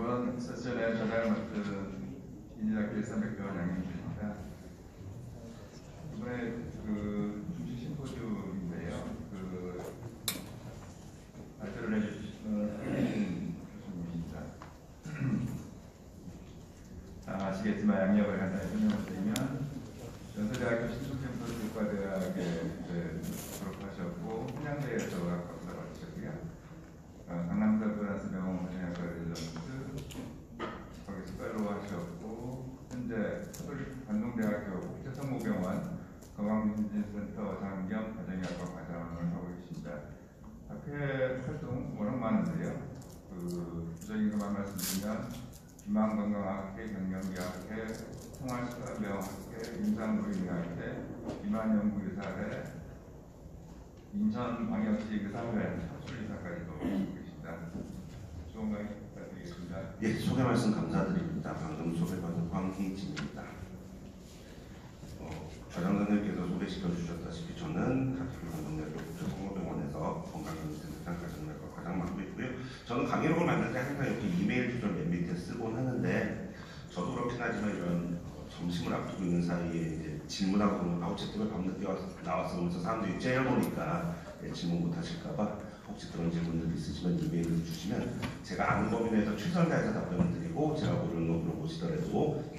이번 세션에 전화를 맡은 인이학교 1300원 양민주입니다. 이번에 중시 심포지움인데요. 발표를 해주신 교수님입니다. 아시겠지만 양력을 간단히 설명을 드리면 연세대학교 신촌캠퍼스 교과대학에 졸업하셨고 한양대에서 의학 박사 받으셨고요. 강남사브란스 병원 가정의학과를 거기서 fellow 하셨고 현재 관동대학교 국제성모병원 건강검진센터 장겸 가정의학과 과장을 하고 계십니다. 학회 활동 워낙 많은데요. 구체적인 것만 말씀드리면 비만건강학회, 경영의학회, 생활습관병학회, 임상부인의학회, 비만연구의사회, 인천광역시 의사회 합술의사까지도 계십니다. 좋은 강의 부탁드리겠습니다. 예, 소개 말씀 감사드립니다. 방금 소개받은 황희진입니다. 과장 선생님께서 소개시켜 주셨다시피 저는 관동대학교 국제성모병원에서 건강검진센터 가정의학과 과장 맡고 있고요. 저는 강의록을 만들 때 항상 이렇게 이메일 주소를 맨 밑에 쓰곤 하는데 저도 그렇긴 하지만 이런 점심을 앞두고 있는 사이에 이제 질문하고 그러면 아우 제 때문에 밤늦게 나와서 그러면서 사람들이 째려보니까 질문 못 하실까봐 혹시 그런 질문들이 있으시면 이메일을 주시면 제가 아는 범위 내에서 최선을 다해서 답변을 드리고 제가 모르는 거 물어보시더라도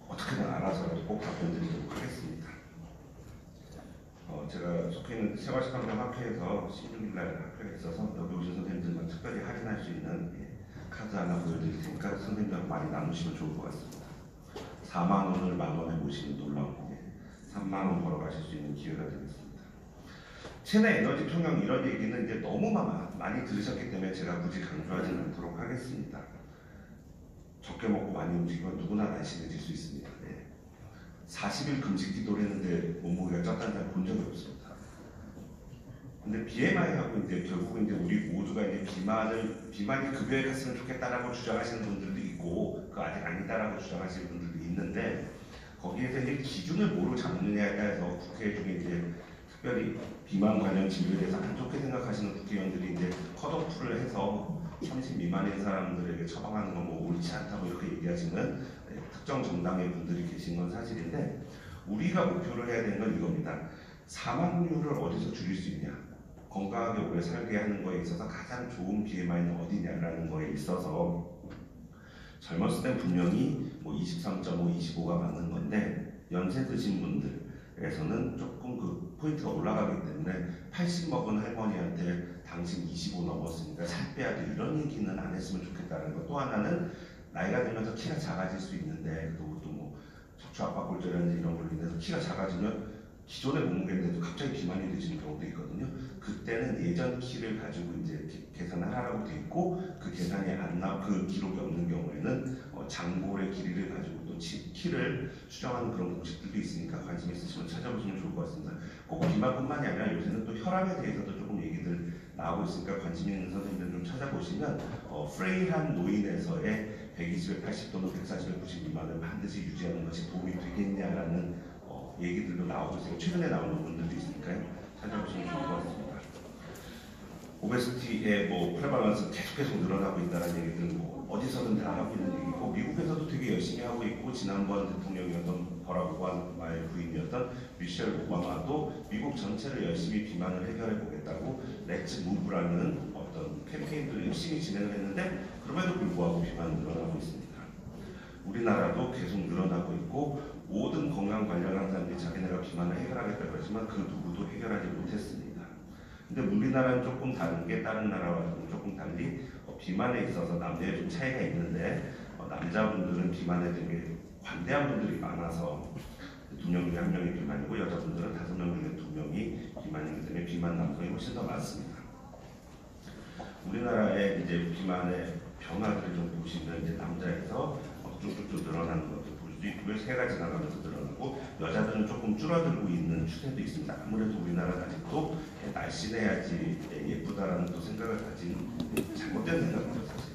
어떻게든 알아서라도 꼭 답변 드리도록 하겠습니다. 제가 속해 있는 생활습관병학회에서 16일날 학회에 있어서 여기 오신 선생님들만 특별히 할인할 수 있는 카드 하나 보여드릴 테니까 선생님들하고 많이 나누시면 좋을 것 같습니다. 4만 원을 만 원에 모시는 놀라운 3만 원 벌어가실 수 있는 기회가 되겠습니다. 체내 에너지 평형 이런 얘기는 이제 너무 많이 들으셨기 때문에 제가 굳이 강조하지는 않도록 하겠습니다. 적게 먹고 많이 움직이면 누구나 날씬해질 수 있습니다. 40일 금식 기도를 했는데 몸무게가 쪘다는 사람 본 적이 없습니다. 근데 BMI하고 이제 결국 이제 우리 모두가 이제 비만이 급여에 갔으면 좋겠다라고 주장하시는 분들도 있고, 그 아직 아니다라고 주장하시는 분들도 있는데, 거기에서 이제 기준을 뭐로 잡느냐에 따라서 국회 중에 이제 특별히 비만 관련 진료에 대해서 안 좋게 생각하시는 국회의원들이 이제 컷오프를 해서 30 미만인 사람들에게 처방하는 건 뭐 옳지 않다고 이렇게 얘기하시는 특정 정당의 분들이 계신 건 사실인데, 우리가 목표를 해야 되는 건 이겁니다. 사망률을 어디서 줄일 수 있냐, 건강하게 오래 살게 하는 거에 있어서 가장 좋은 BMI는 어디냐라는 거에 있어서 젊었을 땐 분명히 뭐 23.5, 25가 맞는 건데 연세 드신 분들에서는 조금 그 포인트가 올라가기 때문에 80 먹은 할머니한테 당신 25 넘었으니까 살 빼야 돼 이런 얘기는 안 했으면 좋겠다는 것. 또 하나는 나이가 들면서 키가 작아질 수 있는데 그것도 뭐 척추 압박골절이라든지 이런 걸로 인해서 키가 작아지면 기존의 몸무게인데도 갑자기 비만이 되시는 경우도 있거든요. 그때는 예전 키를 가지고 이제 계산하라고 돼 있고, 그 계산이 안 그 기록이 없는 경우에는 장골의 길이를 가지고 또 키를 수정하는 그런 공식들도 있으니까 관심 있으시면 찾아보시면 좋을 것 같습니다. 꼭 비만뿐만이 아니라 요새는 또 혈압에 대해서도 조금 얘기들 나오고 있으니까 관심 있는 선생님들 좀 찾아보시면 프레일한 노인에서의 120에 80 또는 140에 90 미만을 반드시 유지하는 것이 도움이 되겠냐라는 얘기들도 나오고 있어요. 최근에 나오는 분들도 있으니까요. 찾아보시면 좋을 것 같습니다. 오베시티의 프레발런스 계속 늘어나고 있다는 얘기들 어디서든 다 하고 있는 얘기고, 미국에서도 되게 열심히 하고 있고, 지난번 대통령이었던 버락 오바마의 부인이었던 미셸 오바마도 미국 전체를 열심히 비만을 해결해 보겠다고 렛츠 무브라는 어떤 캠페인들을 열심히 진행을 했는데, 그럼에도 불구하고 비만은 늘어나고 있습니다. 우리나라도 계속 늘어나고 있고, 모든 건강 관련한 사람들이 자기네가 비만을 해결하겠다고 했지만 그 누구도 해결하지 못했습니다. 근데 우리나라는 조금 다른 게 다른 나라와는 조금 달리 비만에 있어서 남녀에 좀 차이가 있는데, 남자분들은 비만에 되게 관대한 분들이 많아서 2명 중에 1명이 비만이고, 여자분들은 5명 중에 2명이 비만이기 때문에 비만 남성이 훨씬 더 많습니다. 우리나라의 이제 비만의 변화들을 좀 보시면 이제 남자에서 쭉쭉쭉 늘어나는 것도 볼 수 있고요. 새가 지나가면서 늘어나고, 여자들은 조금 줄어들고 있는 추세도 있습니다. 아무래도 우리나라는 아직도 날씬해야지 예쁘다라는 또 생각을 가진 잘못된 생각이죠, 사실.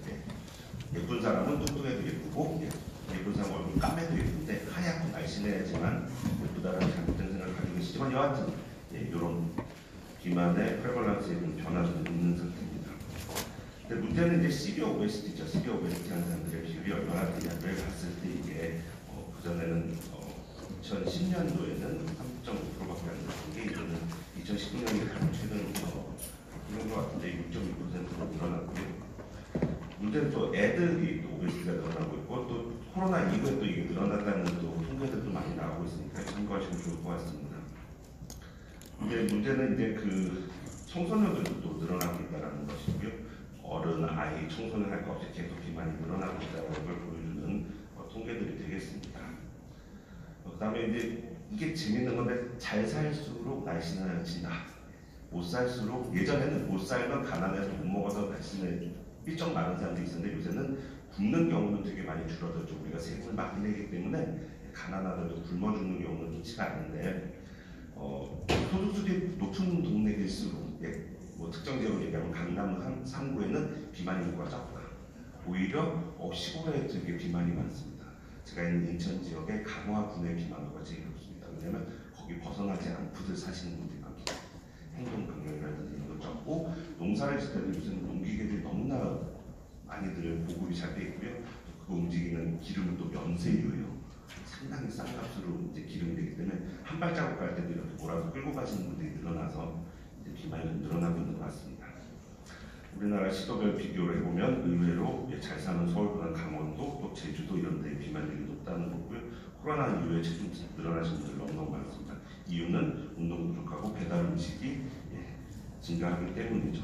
예쁜 사람은 뚱뚱해도 예쁘고, 예쁜 사람 얼굴 까매도 예쁜데 하얗고 날씬해야지만 예쁘다라는 잘못된 생각을 가지고 계시지만, 여하튼 이런 비만의 프레벌런스에 좀 변화가 있는 상태입니다. 근데 문제는 이제 시비어 오베시티죠. 시비어 오베시티 하는 사람들의 비율이 얼마나 되냐를 봤을 때 이게 그전에는 2010년도에는 3.5%밖에 안 됐던 게 이제는 2019년에 가장 최근 그런 것 같은데 6.2%로 늘어났고요. 문제는 또 애들이 또 오베시티가 늘어나고 있고 또 코로나 이후에 또 이게 늘어났다는 또 통계들도 많이 나오고 있으니까 참고하시면 좋을 것 같습니다. 근데 문제는 이제 그 청소년들도 또 늘어나고 있다는 것이고요. 어른, 아이, 청소년 할 것 없이 계속 비만이 늘어나고 있다는 걸 보여주는 통계들이 되겠습니다. 그 다음에 이제 이게 재밌는 건데 잘 살수록 날씬해진다. 못 살수록 예전에는 못 살면 가난해서 못 먹어서 날씬해 삐쩍 마른 사람도 있었는데 요새는 굶는 경우는 되게 많이 줄어들죠. 우리가 세금을 많이 내기 때문에 가난하다고 굶어 죽는 경우는 좋지가 않은데 소득수준이 높은 동네일수록 뭐 특정 지역을 얘기하면 강남 3구에는 비만 인구가 적다. 오히려 시골에 되게 비만이 많습니다. 제가 있는 인천 지역의 강화군의 비만도가 제일 높습니다. 왜냐하면 거기 벗어나지 않고들 사시는 분들이 많기 때문에 행동 강령이라든지 이런 거 적고 농사를 짓을 때도 요새는 농기계들이 너무나 많이들 보급이 잘 돼 있고요. 그 움직이는 기름은 또 면세유예요. 상당히 싼 값으로 이제 기름이 되기 때문에 한 발자국 갈 때도 이렇게 몰아서 끌고 가시는 분들이 늘어나서 이제 비만이 늘어나고 있는 것 같습니다. 우리나라 시도별 비교를 해보면 의외로 잘 사는 서울보다 강원도 또 제주도 이런 데 비만율이 높다는 거고요. 코로나 이후에 체중 늘어나신 분들 너무 많습니다. 이유는 운동 부족하고 배달 음식이 증가하기 때문이죠.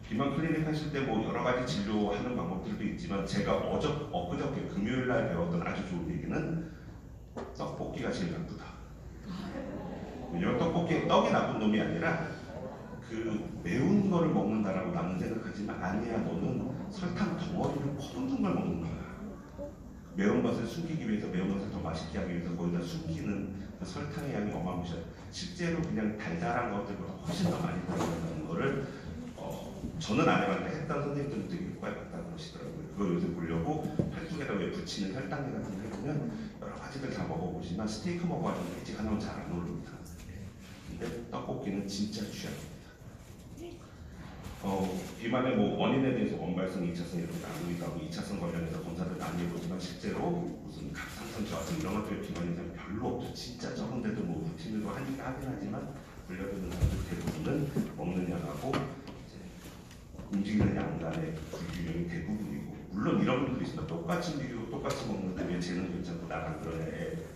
비만 클리닉 하실 때 뭐 여러 가지 진료하는 방법들도 있지만 제가 엊그저께 금요일 날 배웠던 아주 좋은 얘기는 떡볶이가 제일 나쁘다. 왜냐면 떡볶이에 떡이 나쁜 놈이 아니라 그 매운 거를 먹는다라고 남은 생각하지만 아니야, 너는 설탕 덩어리를 퍼붓는 걸 먹는 거야. 매운맛을 숨기기 위해서 매운맛을 더 맛있게 하기 위해서 거기다 숨기는 그 설탕의 양이 어마무시해요. 실제로 그냥 달달한 것들보다 훨씬 더 많이 들어간다는 거를 저는 안 해봤는데 했던 선생님들은 되게 효과가 있다고 그러시더라고요. 그걸 요새 보려고 팔뚝에다 왜 붙이는 혈당제 같은 거 해보면 여러 가지들 다 먹어보지만 스테이크 먹어가지고 일찍 하나면 잘 안 오릅니다. 근데 떡볶이는 진짜 취약입니다. 비만의 뭐 원인에 대해서 원발성, 2차성 이렇게 나누기도 하고 2차성 관련해서 검사를 많이 해보지만 실제로 무슨 갑상선 저하증 이런 것들의 비만이 별로 없죠. 진짜 적은데도 뭐 루틴으로 하긴 하지만 걸려드는 사람들 대부분은 먹는 양하고 움직이는 양 간의 불균형이 대부분이고, 물론 이런 분들이 있습니다. 똑같이 움직이고 똑같이 먹는데 왜 쟤는 괜찮고 나랑 그러냐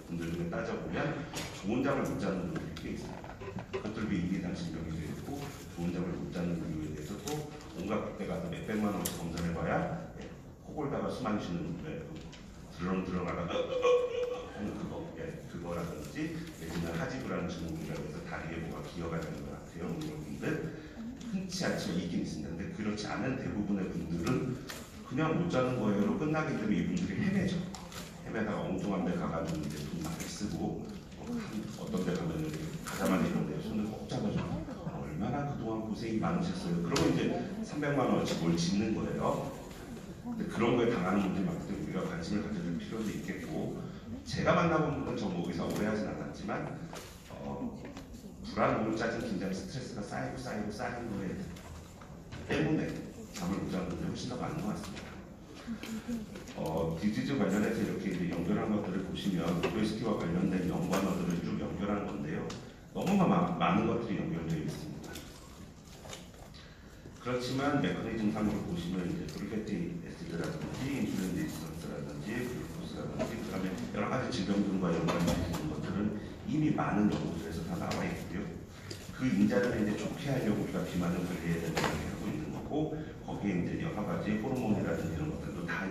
분들 중에 따져보면 좋은 잠을 못 자는 분들이 꽤 있습니다. 그것들 왜 인기당신병이 되고 좋은 잠을 못 자는 이유에 대해서도 온갖 국대 가서 몇백만 원씩 검사를 해봐야 코골다가 숨 안 쉬는 분들 드렁드렁하다가 하는 그거라든지 예전에 하지부라는 증후군이라고 해서 다리에 뭐가 기어가 되는 것 같아요. 이런 분들 흔치 않지만 있긴 있습니다. 근데 그렇지 않은 대부분의 분들은 그냥 못 자는 거예요로 끝나기 때문에 이분들이 헤매죠. 헤매다가 엉뚱한 데 가가지고 이제 돈 많이 쓰고 어떤 데 가면 가자마자 이런 데 손을 꼭 잡아주고 얼마나 그동안 고생이 많으셨어요. 그러고 이제 300만 원어치 뭘 짓는 거예요. 근데 그런 거에 당하는 분들이 많기 때문에 우리가 관심을 가져줄 필요도 있겠고, 제가 만나본 분은 저 뭐 의사 오래 하진 않았지만 불안, 우울증, 긴장, 스트레스가 쌓이는 거에 때문에 잠을 못 자는 분들이 훨씬 더 많은 것 같습니다. 디지즈 관련해서 이렇게 이제 연결한 것들을 보시면 오베시티와 관련된 연관어들을 쭉 연결한 건데요. 너무나 많은 것들이 연결되어 있습니다. 그렇지만 메커니즘상으로 보시면 이제 프리패티 에시드라든지 인슐린 레지스턴스라든지 글루코스라든지 그다음에 여러 가지 질병들과 연관되는 것들은 이미 많은 연구들에서 다 나와 있고요. 그 인자를 이제 좋게 하려고 우리가 비만을 관리해야 된다고 하고 있는 거고, 거기에 이제 여러 가지 호르몬이라든지 이런 것들도 다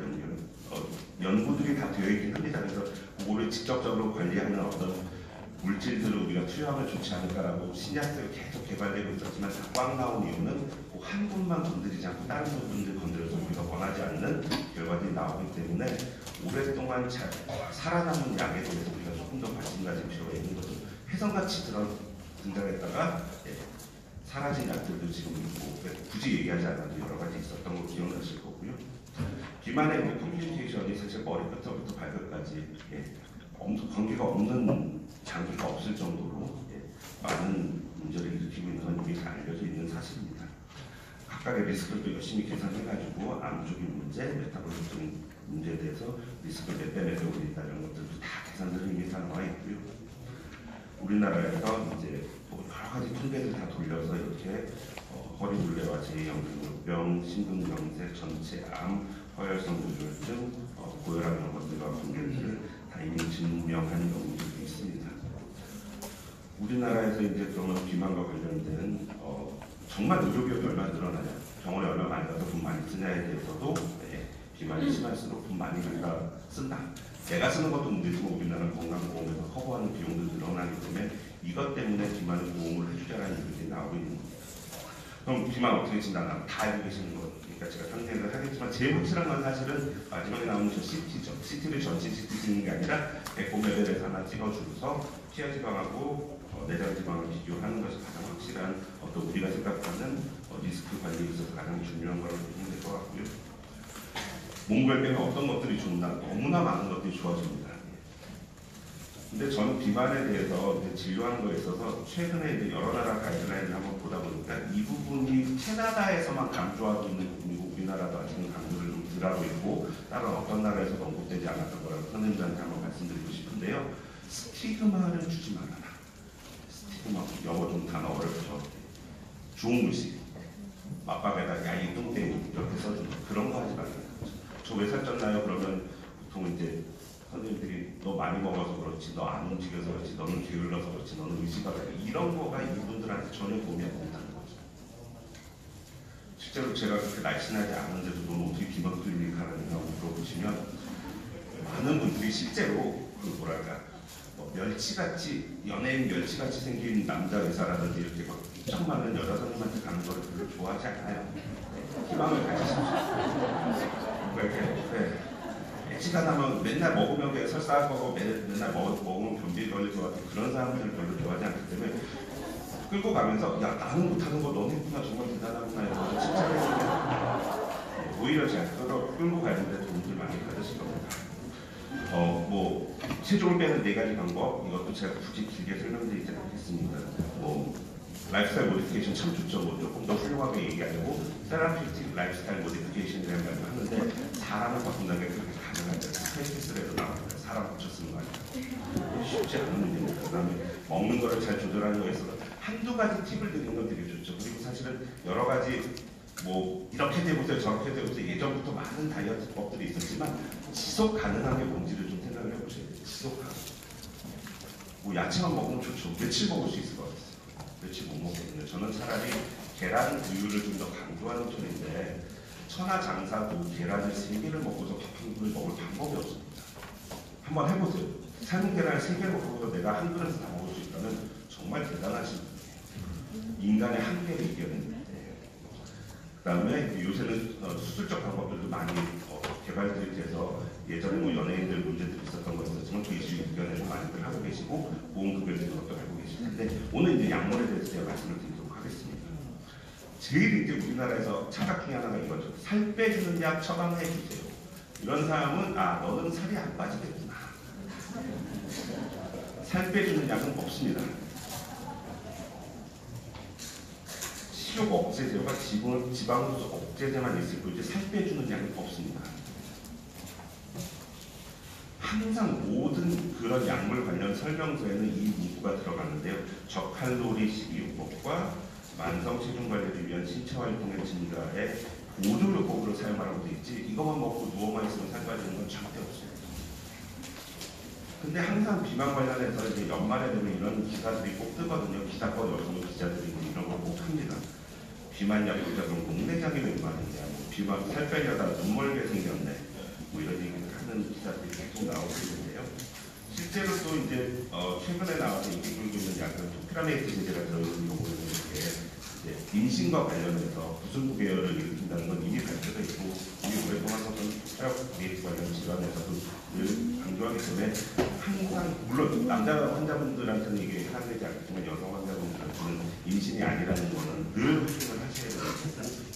연구들이 다 되어 있긴 합니다. 그래서 그거를 직접적으로 관리하는 어떤 물질들을 우리가 투여하면 좋지 않을까라고 신약들이 계속 개발되고 있었지만 다 꽉 나온 이유는 그 한 분만 건드리지 않고 다른 부분들 건드려서 우리가 원하지 않는 결과들이 나오기 때문에 오랫동안 잘 살아남은 약에 대해서 우리가 조금 더 관심 가질 필요가 있는 거죠. 혜성같이 등장했다가 사라진 약들도 지금 있고, 굳이 얘기하지 않아도 여러 가지 있었던 거 기억나실 거고요. 비만의 컴플리케이션이 사실 머리끝부터 발끝까지 관계가 없는 장기가 없을 정도로 많은 문제를 일으키고 있는 건 이미 잘 알려져 있는 사실입니다. 각각의 리스크를 열심히 계산해가지고 암적인 문제, 메타볼릭적인 문제에 대해서 리스크를 몇 배 오고 있다는 것들도 다 계산들을 이미 다 나와 있고요. 우리나라에서 이제 뭐 여러 가지 통계를 다 돌려서 이렇게 허리둘레와 제2형성병, 심근경색, 전체암, 허혈성 뇌졸중, 고혈압 이런 것들과 관계를 다 이미 증명한 연구들이 있습니다. 우리나라에서 이제 그러면 비만과 관련된 정말 의료비용이 얼마나 늘어나냐, 병원에 얼마 많이 가서 돈 많이 쓰냐에 대해서도 비만이 심할수록 돈 많이 쓴다. 내가 쓰는 것도 문제지만 우리나라 건강보험에서 커버하는 비용도 늘어나기 때문에 이것 때문에 비만을 보험을 해주자라는 얘기들이 나오고 있는 겁니다. 그럼 비만 어떻게 진단하나 다 알고 계시는 거니까 제가 설명을 하겠지만 제일 확실한 건 사실은 마지막에 나오는 저 CT죠. CT를 전신 CT 찍는 게 아니라 배꼽 레벨에서 하나 찍어주고서 피하지방하고 내장지방을 비교하는 것이 가장 확실한 어떤 우리가 생각하는 리스크 관리에 있어서 가장 중요한 거라고 보시면 될 것 같고요. 몸무게를 빼면 어떤 것들이 좋나, 너무나 많은 것들이 좋아집니다. 근데 저는 비만에 대해서 진료하는 거에 있어서 최근에 이제 여러 나라 가이드라인을 한번 보다 보니까 이 부분이 캐나다에서만 강조하고 있는 부분이고 우리나라도 아직은 강조를 좀 덜하고 있고 다른 어떤 나라에서도 언급되지 않았던 거라고 선생님들한테 한번 말씀드리고 싶은데요. 스티그마를 주지 말아라. 스티그마, 영어 좀 단어 어렵죠. 주홍글씨, 맞박에다 야이 뚱땡이 이렇게 써주는 그런 거 하지 말라는 거죠. 저 왜 살쪘나요? 그러면 보통 이제 선생님들이 너 많이 먹어서 그렇지, 너 안 움직여서 그렇지, 너는 게을러서 그렇지, 너는 의지가 그렇지, 이런 거가 이분들한테 전혀 도움이 안 된다는 거죠. 실제로 제가 그렇게 날씬하지 않은데도 너는 어떻게 비만 클리닉하라고 물어보시면 많은 분들이 실제로 그 뭐랄까 멸치같이 연예인 멸치같이 생긴 남자 의사라든지 이렇게 막 엄청 많은 여자 선생님한테 가는 거를 별로 좋아하지 않아요. 희망을 가지십시오. 이렇게 애지가 나면 맨날 먹으면 그냥 설사할 거고 맨날 먹으면 변비 걸릴 것 같은 그런 사람들을 별로 좋아하지 않기 때문에 끌고 가면서 야 나는 못하는 거 너는 했구나 정말 대단하구나 이러면서 칭찬해주면 오히려 제가 끌고 가는데 도움을 많이 받으실 겁니다. 뭐 체중을 빼는 4가지 방법 이것도 제가 굳이 길게 설명드리지 않겠습니다. 뭐 라이프스타일 모디피케이션 참 좋죠. 뭐 조금 더 훌륭하게 얘기하려고 세라피틱 라이프스타일 모디피케이션이라는 말을 하는데 사람을 바꾼다는 게 그렇게 가능하지 않아요. 스페이스에도 나옵니다. 사람 고쳐 쓰는 거 아니에요. 쉽지 않은 문제입니다. 그 다음에 먹는 거를 잘 조절하는 거에 있어서 한두 가지 팁을 드리는 건 되게 좋죠. 그리고 사실은 여러 가지 뭐 이렇게 되고서 저렇게 되고서 예전부터 많은 다이어트법들이 있었지만 지속 가능한 게 뭔지를 좀 생각을 해보셔야 돼요. 지속 가능. 뭐 야채만 먹으면 좋죠. 며칠 먹을 수 있을 것 같아요. 며칠 못 먹거든요. 저는 차라리 계란 우유를 좀 더 강조하는 편인데 천하장사도 계란을 3개를 먹고서 밥 한 그릇 먹을 방법이 없습니다. 한번 해보세요. 삶은 계란을 3개 먹고서 내가 한 그릇을 다 먹을 수 있다면 정말 대단하신 분이에요. 인간의 한계를 이겨냅니다. 그 다음에 요새는 수술적 방법들도 많이 개발들이 돼서 예전에 뭐 연예인들 문제들이 있었던 거 있었지만 그 이슈 이겨내고 많이들 하고 계시고 보험급여에 대해서 것도 알고 계실 텐데 오늘 이제 약물에 대해서 제가 말씀을 드리도록 하겠습니다. 제일 이제 우리나라에서 착각 중에 하나가 이거죠. 살 빼주는 약 처방해 주세요. 이런 사람은 너는 살이 안 빠지겠구나. 살 빼주는 약은 없습니다. 식욕 억제제와 지방흡수 억제제만 있을 뿐이지 살 빼주는 약은 없습니다. 항상 모든 그런 약물 관련 설명서에는 이 문구가 들어가는데요. 저칼로리 식이요법과 만성 체중 관리를 위한 신체 활동의 증가에 보조요법으로 사용하라고 되어 있지 이것만 먹고 누워만 있으면 살 빠지는 건 절대 없어요. 근데 항상 비만 관련해서 이제 연말에 되면 이런 기사들이 꼭 뜨거든요. 기사권 여성 기자들이 이런 거 꼭 합니다. 비만 약물자 그럼 목내장이 왜 많은데 비만 살 빼려다 눈멀게 생겼네. 뭐 이런 얘기를 하는 기사들이 계속 나오고 있는데요. 실제로 또 이제 최근에 나와서 인기 끌고 있는 약은 토피라메이트 제제가 들어있는 거 보면 이렇게 임신과 관련해서 부순부 계열을 일으킨다는 건 이미 발표가 있고 우리 오랫동안 썼던 토피라메이트 관련 질환에서도 늘 강조하기 때문에 항상 물론 남자 환자분들한테는 이게 해당되지 않겠지만 여성 환자분들한테는 임신이 아니라는 거는 늘 확인을 하셔야 되고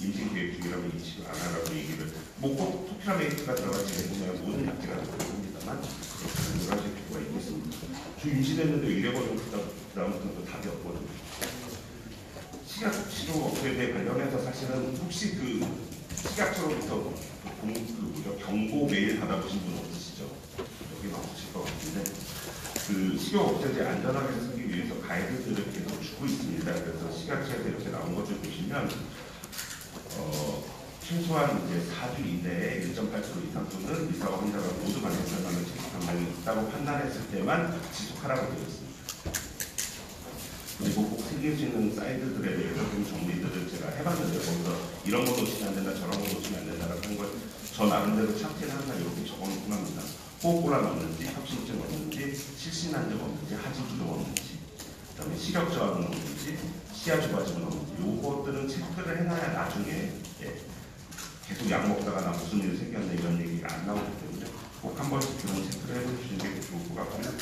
임신 계획 중이라면 임신을 안 하라고 얘기를 꼭 토피라메이트가 들어가지 않으면 모든 약제가 들어갑니다만 그렇게 하실 필요가 있겠습니다. 저 임신했는데 이래버리면 그다음부터는 또 답이 없거든요. 식약 치료 업체에 관련해서 사실은 혹시 그 식약처로부터 경고 메일 받아보신 분 없으시죠? 여기 나오실 것 같은데 그 식용업체들이 안전하게 쓰기 위해서 가이드들을 계속 주고 있습니다. 그래서 식약처에서 이렇게 나온 것을 보시면 최소한 이제 4주 이내에 1.8% 이상 또는 이사와 환자가 모두 감염증을 감염이 있다고 판단했을 때만 지속하라고 되어 있습니다. 그리고 꼭 생길 수 있는 사이드들에 대해서 좀 정리들을 제가 해봤는데 거기서 이런 거 놓치면 안 된다, 저런 거 놓치면 안 된다라고 하는 걸 저 나름대로 차트는 항상 이렇게 적어놓곤 합니다. 호흡곤란 없는지, 협심증 없는지, 실신환증 없는지, 하진주증 없는지, 그다음에 시력 저하는 없는지, 시야 주바증은 없는지, 요것들은 체크를 해놔야 나중에 계속 약 먹다가 나 무슨 일이 생겼네 이런 얘기가 안 나오기 때문에 꼭 한 번씩 그런 체크를 해주시는 게 좋을 것 같고요.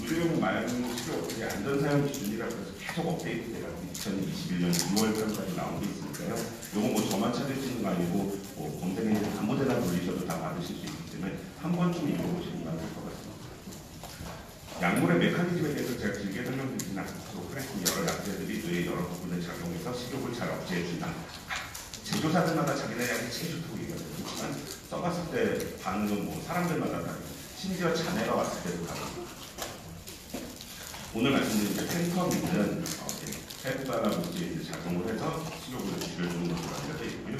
의료용 마약류 치료 업체의 안전사용 기준이라고 해서 계속 업데이트돼요. 2021년 2월까지 나온 게 있으니까요. 요거 뭐 저만 찾을 수 있는 거 아니고 뭐 검색에 아무데나 돌리셔도 다 받으실 수 있기 때문에 한 번쯤 읽어보시는 게 맞을 것 같습니다. 약물의 메커니즘에 대해서 제가 길게 설명드리진 않도록 하겠습니다. 여러 약제들이 뇌의 여러 부분에 작용해서 식욕을 잘 억제해준다. 제조사들마다 자기네 약이 제일 좋다고 얘기하죠. 그렇지만 써봤을 때 반응은 뭐 사람들마다 다르고 심지어 자네가 왔을 때도 다르고 오늘 말씀드린 펜터민은 펜타나 물질이 작용을 해서 식욕을 줄여주는 것으로 알려져 있고요.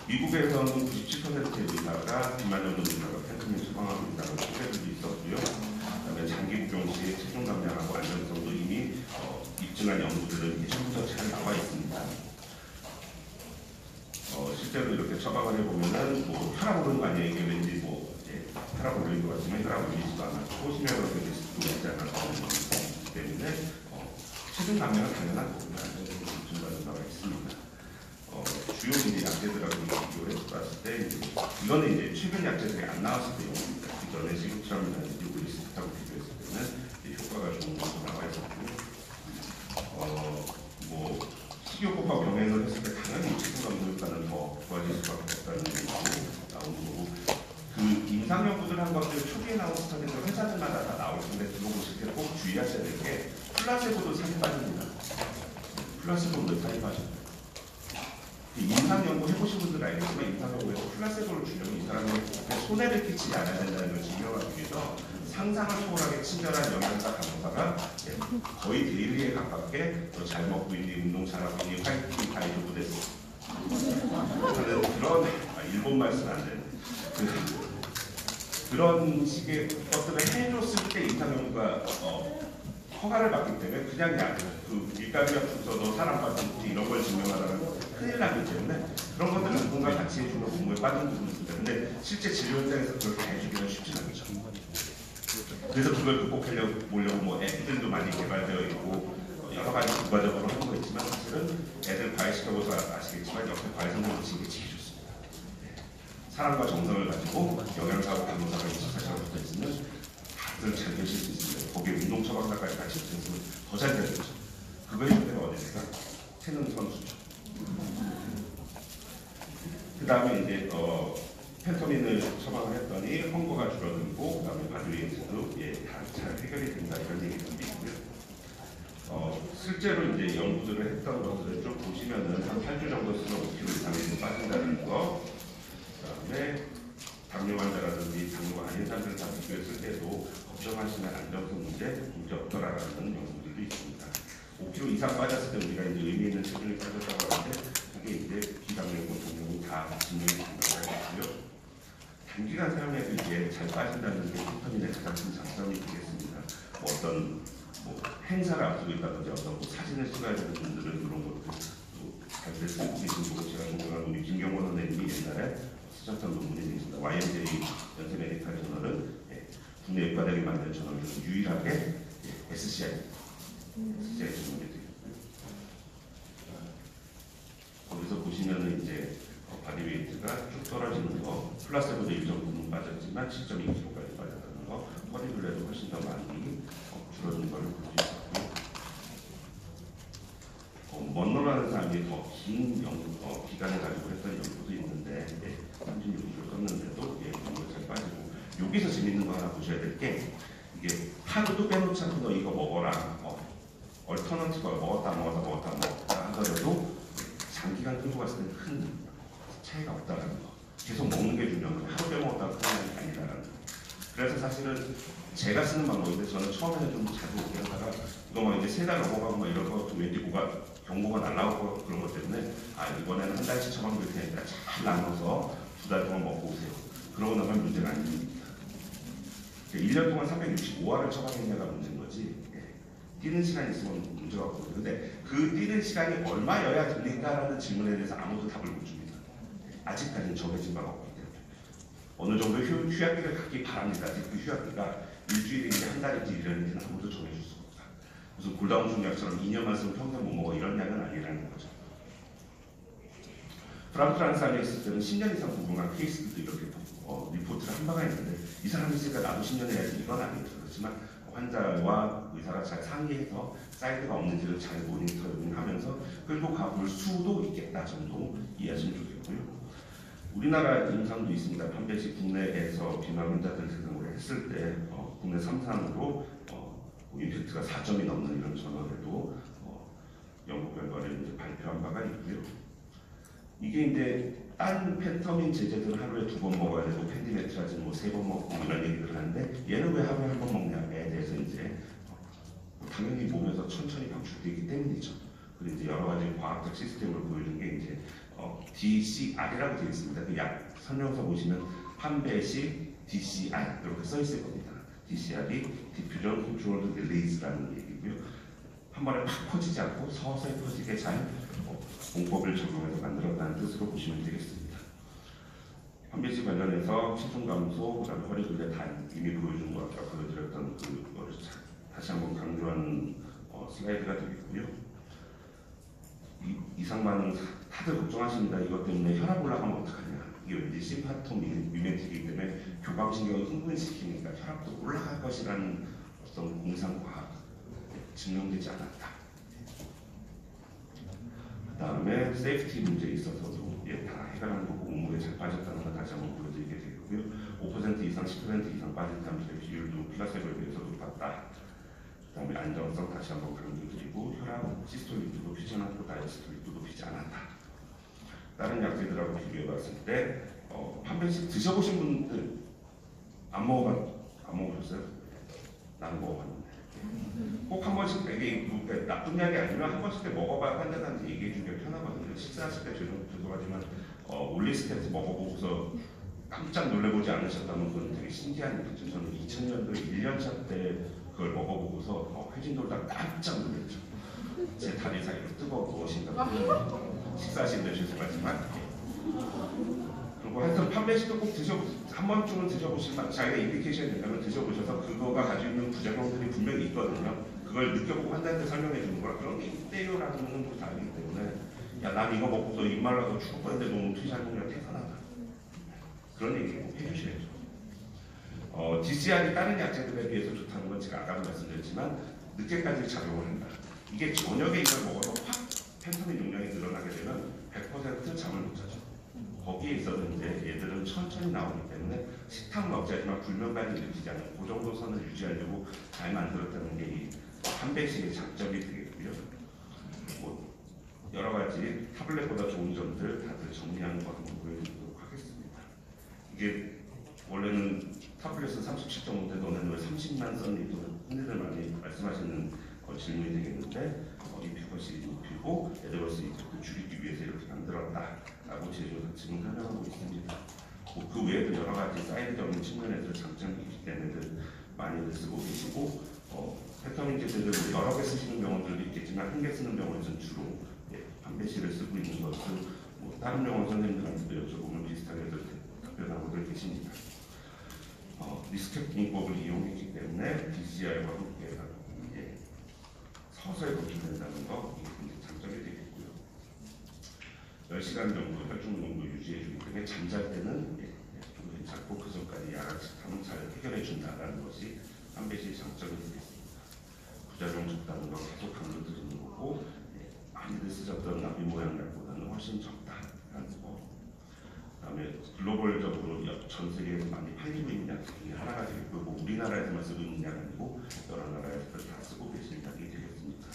미국에서는 97%의 의사가 비만 정도 의사가 펜터민 처방하고 있다는 소개들도 있었고요. 그다음에 장기 복용 시 체중 감량하고 안전성도 이미 입증한 연구들은 처음부터 잘 나와 있습니다. 실제로 이렇게 처방을 해보면은 뭐 혈압 오르는 거 아니에요? 이게 왠지 혈압 올리는 것 같지만 혈압 올리지도 않았고 심혈관계 리스크도 있지 않았기 때문에 체중 감량은 당연한 거구나 입증받은 바가 있습니다. 주요 이제 약제들하고 비교를 해봤을 때 이거는 이제 최근 약제들이 안 나왔을 때 용어입니다. 그 전에 시그트람이나 뉴클리스트하고 비교했을 때는 효과가 좋은 것으로 나와 있었고 뭐 식이요법과 병행을 했을 때 당연히 체중 감소효과는 더 좋아질 수밖에 없다는 얘기고 나온 거고 그 임상 연구들 한 것들 초기에 나온 스터디는 회사들마다 다 나올 텐데 들어보실 때 꼭 주의하셔야 될 게 플라세보도 살이 빠집니다. 플라세보도 살이 빠져요. 임상 연구 해보신 분들 알겠지만 임상 연구에서 플라세보를 주려면 이 사람에게 손해를 끼치지 않아야 된다는 걸 증명하기 위해서 상상을 초월하게 친절한 영양사 간호사가 거의 데일리에 가깝게 너 잘 먹고 있니, 운동 잘하고 있니, 화이팅 다이조부 됐어. 저는 그런 일본말 쓰면 안 되는데 그런 식의 것들을 해줬을 때 임상 연구가 허가를 받기 때문에 그냥 그 밀가루약 써서 사람 빠진 이런 걸 증명하라는 큰일 나기 때문에 그런 것들은 누군가 같이 해주면 공부에 빠진 부분이 있습니다. 근데 실제 진료 현장에서 그렇게 해주기는 쉽지 않죠. 그래서 그걸 극복하려고 뭐 앱들도 많이 개발되어 있고 여러 가지 부가적으로 하는 거 있지만 사실은 애들 과외시켜보서 아시겠지만 옆에 과외 선생님 치는 게 제일 좋습니다. 사랑과 정성을 가지고 영양사와 간호사가 24시간 붙어 있으면 다들 잘 되실 수 있습니다. 거기에 운동 처방사까지 같이 붙어있으면 더 잘 되겠죠. 그거의 형태가 어디니까 체능 선수죠. 그 다음에 이제 펜터민을 처방을 했더니 헝거가 줄어들고 그다음에 바디웨이트도 다 잘 해결이 된다 이런 얘기도 있고요. 실제로 이제 연구들을 했던 것들을 좀 보시면은 한 8주 정도 쓰면 5kg 이상이 빠진다는 거. 그다음에 당뇨 환자라든지 당뇨가 아닌 사람들 다 비교했을 때도 걱정하시는 안정성 문제 없더라라는 연구들도 있습니다. 5kg 이상 빠졌을 때 우리가 이제 의미 있는 체중이 빠졌다고 하는데 그게 이제 비당뇨고 당뇨는 다 증명이 된다고 하고요. 단기간 사용해도 이게 잘 빠진다는 게 펜터민의 가장 큰 장점이 되겠습니다. 뭐 어떤 행사를 앞두고 있다든지 어떤 사진을 찍어야 되는 분들은 이런 것도 잘 될 수 있는 거고 제가 존경하는 우리 김경원 선생님이 옛날에 쓰셨던 논문이 있습니다. YMJ 연세 메디칼 저널은 국내 의과대학이 만든 저널 중 유일하게 SCI 저널이 되겠고요. 거기서 보시면은 이제 바디웨이트가 쭉 떨어지는 거, 플라세보도 일정 부분 빠졌지만 7.2kg까지 빠졌다는 거, 허리둘레도 훨씬 더 많이 줄어든 걸 볼 수 있었고요. 먼로라는 사람이 더 긴 기간을 가지고 했던 연구도 있는데 36kg 썼는데도 이거 잘 빠지고 여기서 재밌는 거 하나 보셔야 될 게 이게 하루도 빼놓지 않고 너 이거 먹어라 얼터너티브가 먹었다 하더라도 장기간 끌고 갔을 때는 큰 차이가 없다는 거. 계속 먹는 게 중요한 거예요. 하루 빼먹었다가 끝나는 게 아니라는 거. 그래서 사실은 제가 쓰는 방법인데 저는 처음에는 좀 자주 오게 하다가 이거 막 이제 3달 넘어가고 막 이런 거 왠지 뭐가 경고가 날라오고 그런 것 때문에 이번에는 한 달씩 처방될 테니까 잘 나눠서 2달 동안 먹고 오세요. 그러고 나면 문제가 아닙니다. 1년 동안 365화를 처방했냐가 문제인 거지. 뛰는 시간이 있으면 문제가 없거든요. 근데 그 뛰는 시간이 얼마여야 됩니까라는 질문에 대해서 아무도 답을 못 줍니다. 아직까지는 정해진 바가 없기 때문에. 어느 정도 휴학기를 갖기 바랍니다. 그 휴학기가 일주일인지 한 달인지 이런지는 아무도 정해줄 수가 없다. 무슨 골다공증 약처럼 2년만 쓰면 평생 못 먹어 이런 약은 아니라는 거죠. 프랑스 안에 있을 때는 10년 이상 구분한 케이스들도 이렇게 리포트를 한 바가 있는데 이 사람이 있으니까 나도 10년 해야지 이건 아니죠. 그렇지만 환자와 의사가 잘 상의해서 사이드가 없는지를 잘 모니터링하면서 끌고 가볼 수도 있겠다 정도 이해하시면 좋겠고요. 우리나라 임상도 있습니다. 판별시 국내에서 비만 환자들 대상으로 했을 때 국내 3상으로 임팩트가 4점이 넘는 이런 전원에도 연구 결과를 이제 발표한 바가 있고요. 이게 이제 딴 펜터민 제제들은 하루에 2번 먹어야 되고 펜디메트라진 뭐 3번 먹고 이런 얘기를 하는데 얘는 왜 하루에 1번 먹냐에 대해서 이제 당연히 몸에서 천천히 방출되기 때문이죠. 그리고 이제 여러 가지 과학적 시스템을 보여준 게 이제 DCR이라고 되어 있습니다. 그 약 설명서 보시면 판배식 DCR 이렇게 써 있을 겁니다. DCR이 Diffusion Controlled Release라는 얘기고요. 한 번에 팍 퍼지지 않고 서서히 퍼지게 잘 공법을 적용해서 만들었다는 뜻으로 보시면 되겠습니다. 판배식 관련해서 체중 감소, 그다음에 허리 근력 다 이미 보여준 거 아까 보여드렸던 그거를 다시 한번 강조하는 슬라이드가 되겠고요. 이상 반응 다들 걱정하십니다. 이것 때문에 혈압 올라가면 어떡하냐. 이게 왠지 심파톰 미메틱이기 때문에 교감신경을 흥분시키니까 혈압도 올라갈 것이라는 어떤 공상과학 증명되지 않았다. 그 다음에 세이프티 문제에 있어서도 다 해결하는 거고 온물에 잘 빠졌다는 걸 다시 한번 보여드리게 되고요. 5% 이상, 10% 이상 빠진 사람들의 비율도 플라세보에 비해서 높았다. 그 다음에 안정성 다시 한번 강조드리고 혈압, 시스톨릭도 높이지 않았고 다이스톨릭도 높이지 않았다. 다른 약제들하고 비교해봤을 때 판별식 드셔보신 분들 안 먹어보셨어요? 나는 먹어봤는데 꼭 한 번씩 이게 나쁜 약이 아니면 한 번씩 때 먹어봐 환자한테 얘기해 주기가 편하거든요. 식사하실 때 죄송하지만 올리스테트 먹어보고서 깜짝 놀래보지 않으셨다면 그건 되게 신기한 일이죠. 저는 2000년도에 1년차 때 그걸 먹어보고서 회진 돌다 깜짝 놀랐죠. 제 다리 사이로 뜨거워 무엇인가 식사하시는데 죄송하지만 그리고 하여튼 판매식도 꼭 한 번쯤은 드셔보실 만 자기가 인디케이션이 된다면 드셔보셔서 그거가 가지고 있는 부작용들이 분명히 있거든요. 그걸 느껴보고 환자한테 설명해 주는 거라 그런 게 있대요라는 건 다 알기 때문에 야 난 이거 먹고서 입 말라서 죽을 뻔했는데 너무 투시할동이라 태산하다 그런 얘기 꼭 해주셔야죠. DCR이 다른 약제들에 비해서 좋다는 건 제가 아까도 말씀드렸지만 늦게까지 작용을 한다. 이게 저녁에 이걸 먹어서 확 펜터민 용량이 늘어나게 되면 100% 잠을 못 자죠. 거기에 있어서 이제 얘들은 천천히 나오기 때문에 식탐은 억제하지만 불면까지 일으키지 않는 그 정도 선을 유지하려고 잘 만들었다는 게 이 판배식의 장점이 되겠고요. 뭐 여러 가지 타블렛보다 좋은 점들 다들 정리하는 거 한번 보여드리도록 하겠습니다. 이게 원래는 타블렛은 37.5인데 너네는 왜 30만 썼니? 또 흔히들 많이 말씀하시는 질문이 되겠는데 이 피컷이 높이고 에드워스 이펙트 줄이기 위해서 이렇게 만들었다라고 제조사 지금 설명하고 있습니다. 그 외에도 여러 가지 사이드적인 측면에서 장점이 있기 때문에 많이들 쓰고 계시고 페터민 제제들 여러 개 쓰시는 병원들도 있겠지만 한 개 쓰는 병원에서는 주로 판배식을 쓰고 있는 것을 다른 병원 선생님들한테도 여쭤보면 비슷하게 답변하고들 계십니다. 리스케팅법을 이용했기 때문에 DCR과 함께 서서히 검출된다는 거 이게 장점이 되겠고요. 10시간 정도 혈중 농도 유지해주기 때문에 잠잘 때는 좀 괜찮고 그 전까지 야간식탐은 잘 해결해준다는 것이 판배식 장점이 되겠습니다. 부작용 적다는 거 계속 강조드리는 거고 많이들 쓰셨던 나비 모양 약보다는 훨씬 적다라는 거. 그다음에 글로벌적으로 전 세계에서 많이 팔리고 있는 약 중에 하나가 되겠고 우리나라에서만 쓰고 있는 약 아니고 여러 나라에서 다 쓰고 계신 약이 되겠습니다.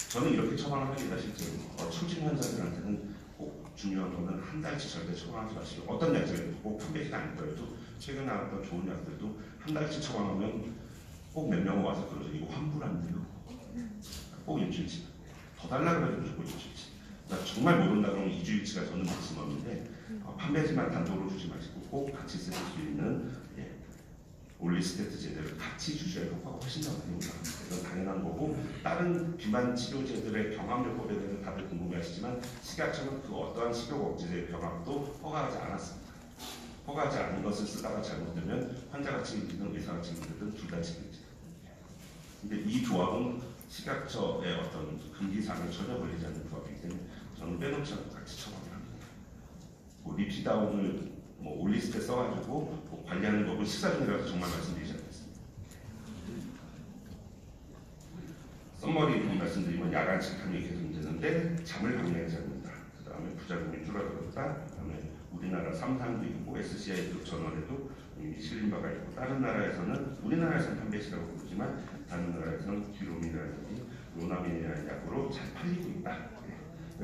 저는 이렇게 처방을 합니다. 실제로 초진 환자들한테는 꼭 중요한 거는 한 달치 절대 처방하지 마시고, 어떤 약들도 꼭 판매가 아니더라도 최근에 나왔던 좋은 약들도 한 달치 처방하면 꼭 몇 명 와서 그러죠. 이거 환불한대요. 꼭 일주일치. 더 달라 그래도 무조건 일주일치. 그러니까 정말 모른다 그러면 2주일치가 저는 maximum인데, 판매지만 단독으로 주지 마시고 꼭 같이 쓰실 수 있는 올리스테트 제대로 같이 주셔야 효과가 훨씬 더 많이 올라갑니다. 이건 당연한 거고, 다른 비만 치료제들의 경합요법에 대해서 다들 궁금해하시지만 식약청은 그 어떠한 식욕 억제제의 경합도 허가하지 않았습니다. 허가하지 않은 것을 쓰다가 잘못되면 환자가 책임지든 의사가 책임지든 둘 다 책임집니다. 근데 이 조합은 식약처의 어떤 금기사항을 전혀 걸리지 않는 조합이기 때문에 저는 빼놓지 않고 같이 처방을 합니다. 리피다운을 올리스테 써가지고 관리하는 법은 식사 중이라서 정말 말씀드리지 않겠습니다. 썸머리 말씀드리면 야간 식탐이 개선되는데 잠을 방해하지 않는다. 그 다음에 부작용이 줄어들었다. 그 다음에 우리나라 3상도 있고 SCI급 전원에도 이미 실린 바가 있고, 다른 나라에서는 우리나라에서는 판베시라고 부르지만 다른 나라에서는 듀로민이라든지 로나민이라는 약으로 잘 팔리고 있다.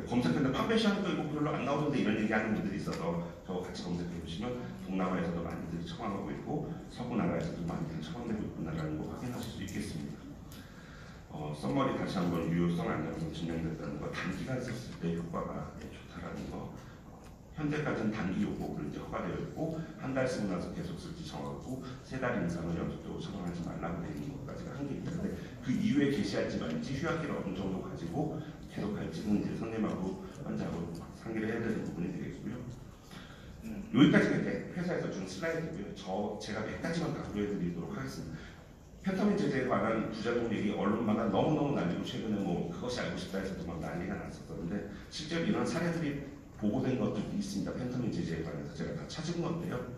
검색했는데 판베시하니까 이거 별로 안 나오는데 이런 얘기하는 분들이 있어서 저와 같이 검색해 보시면 동남아에서도 많이들 처방하고 있고 서구 나라에서도 많이들 처방되고 있구나라는 거 확인하실 수 있겠습니다. 썸머리 다시 한번 유효성 안정성 증명됐다는 거, 단기간 썼을 때 효과가 좋다라는 거, 현재까지는 단기 요법으로 이제 허가되어 있고 한 달 쓰고 나서 계속 쓸지 정하고 3달 이상을 연속적으로 처방하지 말라고 되어 있는 것까지가 한계입니다. 근데 그 이후에 개시할지 말지 휴학기를 어느 정도 가지고 계속 할지는 이제 선생님하고 환자하고 상의를 해야 되는 부분이 되겠고요. 여기까지가 이제 회사에서 준 슬라이드고요. 제가 100가지만 강조해드리도록 하겠습니다. 펜타민 제제에 관한 부작용 얘기 언론마다 너무너무 날리고, 최근에 그것이 알고 싶다 해서도 막 난리가 났었는데 실제로 이런 사례들이 보고된 것들도 있습니다. 펜타민 제제에 관해서 제가 다 찾은 건데요.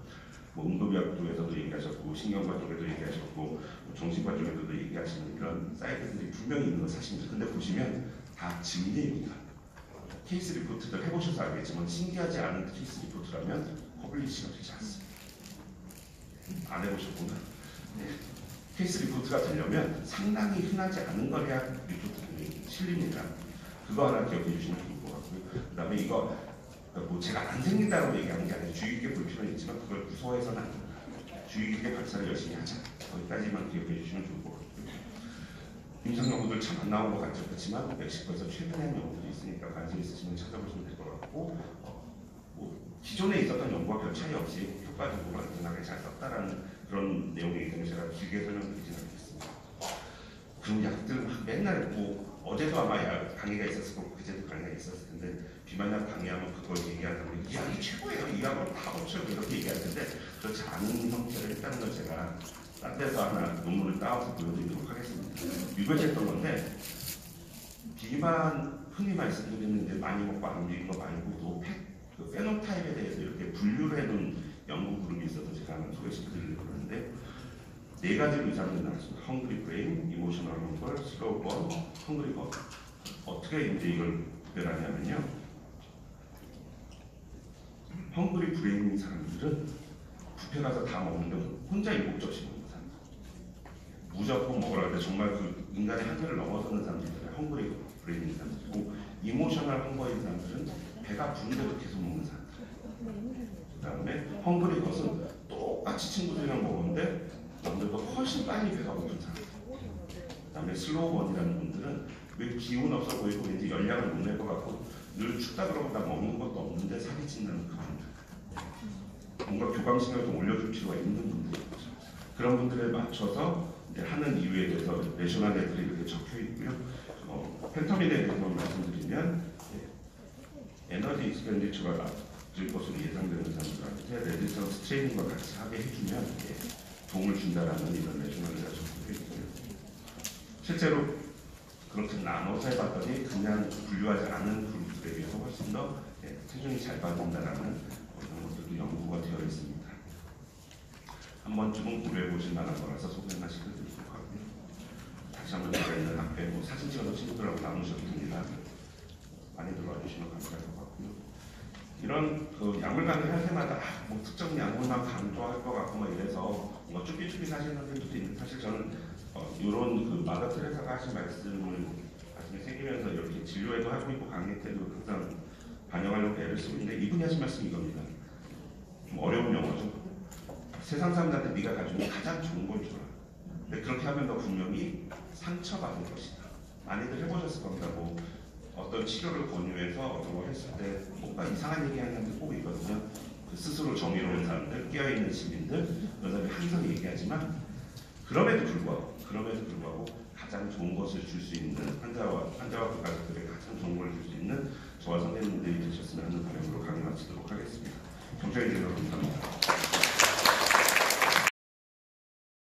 응급의학 쪽에서도 얘기하셨고, 신경과 쪽에도 얘기하셨고, 정신과 쪽에서도 얘기하시는 이런 사이트들이 분명히 있는 건 사실입니다. 근데 보시면 다 진리입니다. 케이스 리포트들 해보셔서 알겠지만 신기하지 않은 케이스 리포트라면 퍼블리시가 되지 않습니다. 안 해보셨구나. 네. 케이스 리포트가 되려면 상당히 흔하지 않은 거래야 리포트들이 실립니다. 그거 하나 기억해 주시면 좋을 것 같고요. 그 다음에 이거 제가 안 생긴다고 얘기하는 게 아니라 주의 깊게 볼 필요는 있지만 그걸 무서워해서는 안 됩니다. 주의 깊게 발사를 열심히 하자. 거기까지만 기억해 주시면 좋을 것 같고요. 임상 연구들 참 안 나온 것 같죠. 그렇지만 멕시코에서 최근에 한 연구들이 있으니까 관심 있으시면 찾아보시면 될 것 같고, 기존에 있었던 연구와 별 차이 없이 효과적으로 안전하게 잘 썼다라는 그런 내용이기 때문에 제가 길게 설명드리지는 않겠습니다. 그런 약들 맨날 어제도 아마 강의가 있었을 거고 그제도 강의가 있었을 텐데, 비만약 강의하면 그걸 얘기하면 이 약이 최고예요. 이 약을 다 고쳐요. 이렇게 얘기할 텐데 그렇지 않은 형태를 했다는 걸 제가 딴 데서 하나 논문을 따와서 보여드리도록 하겠습니다. 유배했던 건데, 비만 흔히 말씀드리는 이제 많이 먹고 안 움직이는 거 말고도 그 페노타입에 대해서 이렇게 분류를 해놓은 연구 그룹이 있어서 제가 하나 소개시켜드리려고 하는데, 4가지로 이상을 나왔습니다. 헝그리 브레인, 이모셔널 헝글, 슬로우 번, 헝그리 번. 어떻게 이제 이걸 구별하냐면요, 헝그리 브레인인 사람들은 뷔페 가서 다 먹는데 혼자 7접시 먹는 사람들, 무조건 먹으라 할 때 정말 그 인간의 한계를 넘어서는 사람들이 헝그리 브레인인 사람들이고, 이모셔널 헝거인 사람들은 배가 부른데도 계속 먹는 사람들. 그 다음에 헝그리 것은 똑같이 친구들이랑 먹었는데 남들보다 훨씬 빨리 배가 고픈 사람. 그 다음에 슬로우 번이라는 분들은 왜 기운 없어 보이고 왠지 열량을 못 낼 것 같고 늘 춥다 그러고 다 먹는 것도 없는데 살이 찐다는 그분들. 뭔가 교감신경을 좀 올려줄 필요가 있는 분들이죠. 그런 분들에 맞춰서 이제 하는 이유에 대해서 내셔널 애들이 이렇게 적혀 있고요. 펜타민에 대해서 말씀드리면 에너지 익스펜디처가 낮을 것으로 예상되는 사람들한테 레지스턴스 트레이닝과 같이 하게 해주면 도움을 준다라는 이런 내셔널리가 적혀 있고요. 실제로 그렇게 나눠서 해봤더니 그냥 분류하지 않은 그룹들에 비해서 훨씬 더 체중이 잘 빠진다라는 이런 것들도 연구가 되어 있습니다. 한 번쯤은 고려해 보실 만한 거라서 소개 하나 시켜드리도록 하고요. 다시 한번 제가 있는 앞에 사진 찍어서 친구들하고 나누셔도 됩니다. 많이 들어와 주시면 감사할 것 같고요. 이런 약물 강의할 때마다 특정 약물만 강조할 것 같고 이래서 쭈삐쭈삐 하시는 분들도 있는데, 사실 저는 이런 마더 테레사가 하신 말씀을 나중에 생기면서 이렇게 진료에도 하고 있고 강의 때도 항상 반영하려고 애를 쓰고 있는데 이분이 하신 말씀이 이겁니다. 좀 어려운 용어죠. 세상 사람들한테 네가 가지고 있는 가장 좋은 걸 줘라. 근데 그렇게 하면 너 분명히 상처받을 것이다. 많이들 해보셨을 겁니다. 뭐 어떤 치료를 권유해서 어떤 걸 했을 때 뭔가 이상한 얘기하는 사람들 꼭 있거든요. 그 스스로 정의로운 사람들, 깨어있는 시민들, 그런 사람이 항상 얘기하지만 그럼에도 불구하고 가장 좋은 것을 줄 수 있는 환자와 그 가족들에게 가장 좋은 걸 줄 수